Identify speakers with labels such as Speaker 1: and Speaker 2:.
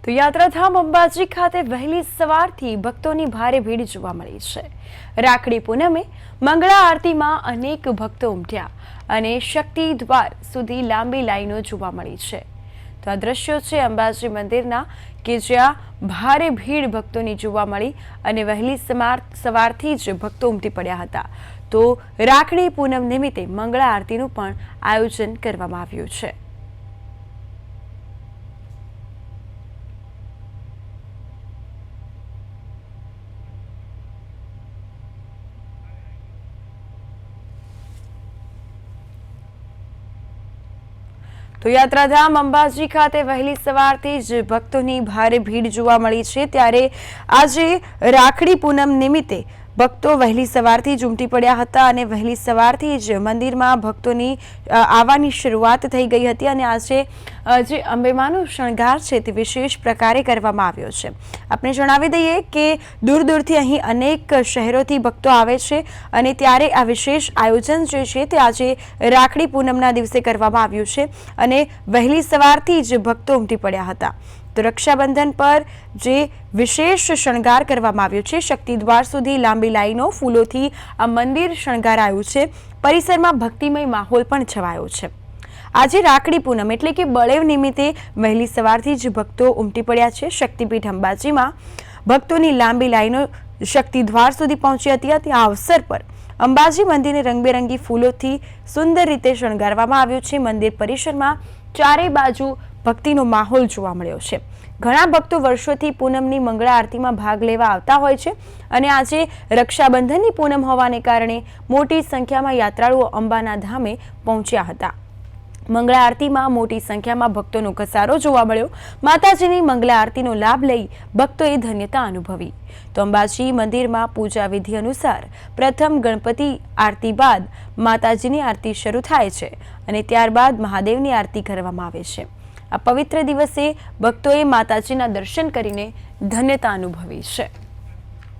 Speaker 1: તો યાત્રાધામ અંબાજી ખાતે વહેલી સવારથી ભક્તોની ભારે ભીડ જોવા મળી છે। રાખડી પૂનમે મંગળા આરતીમાં અનેક ભક્તો ઉમટ્યા અને શક્તિ દ્વાર સુધી લાંબી લાઈનો જોવા મળી છે। તો આ દ્રશ્યો છે અંબાજી મંદિરના કે જ્યાં ભારે ભીડ ભક્તોની જોવા મળી અને વહેલી સવારથી જ ભક્તો ઉમટી પડ્યા હતા। તો રાખડી પૂનમ નિમિત્તે મંગળા આરતીનું પણ આયોજન કરવામાં આવ્યું છે। તો યાત્રાધામ અંબાજી ખાતે વહેલી સવારથી જ ભક્તોની ભારે ભીડ જોવા મળી છે। ત્યારે આજે રાખડી પૂનમ નિમિત્તે ભક્તો વહેલી સવારથી જ ઉમટી પડ્યા હતા અને વહેલી સવારથી જ મંદિરમાં ભક્તોની આવવાની શરૂઆત થઈ ગઈ હતી અને આજે જે અંબેમાનો શણગાર છે તે વિશેષ પ્રકારે કરવામાં આવ્યો છે। આપણે જણાવી દઈએ કે દૂર દૂરથી અહીં અનેક શહેરોથી ભક્તો આવે છે અને ત્યારે આ વિશેષ આયોજન જે છે તે આજે રાખડી પૂનમના દિવસે કરવામાં આવ્યું છે અને વહેલી સવારથી જ ભક્તો ઉમટી પડ્યા હતા। તો રક્ષાબંધન પર જે વિશેષ શણગાર કરવામાં આવ્યો છે, શક્તિ દ્વાર સુધી લાંબી લાઈનો ફૂલોથી આ મંદિર શણગારાયું છે। પરિસરમાં ભક્તિમય માહોલ પણ છવાયો છે। આજે રાખડી પૂનમ એટલે કે બળેવ નિમિત્તે વહેલી સવારથી જ ભક્તો ઉમટી પડ્યા છે। શક્તિપીઠ અંબાજીમાં ભક્તોની લાંબી લાઈનો શક્તિ દ્વાર સુધી પહોંચી હતી। ત્યાં અવસર પર અંબાજી મંદિરને રંગબેરંગી ફૂલોથી સુંદર રીતે શણગારવામાં આવ્યું છે। મંદિર પરિસરમાં ચારે બાજુ ભક્તિનો માહોલ જોવા મળ્યો છે। ઘણા ભક્તો વર્ષોથી પૂનમની મંગળા આરતીમાં ભાગ લેવા આવતા હોય છે અને આજે રક્ષાબંધનની પૂનમ હોવાને કારણે મોટી સંખ્યામાં યાત્રાળુઓ અંબાના ધામે પહોંચ્યા હતા। મંગળા આરતીમાં મોટી સંખ્યામાં ભક્તોનો ઘસારો જોવા મળ્યો। માતાજીની મંગળા આરતીનો લાભ લઈ ભક્તોએ ધન્યતા અનુભવી। તો અંબાજી મંદિરમાં પૂજા વિધિ અનુસાર પ્રથમ ગણપતિ આરતી બાદ માતાજીની આરતી શરૂ થાય છે અને ત્યારબાદ મહાદેવની આરતી કરવામાં આવે છે। આ પવિત્ર દિવસે ભક્તોએ માતાજીના દર્શન કરીને ધન્યતા અનુભવી છે।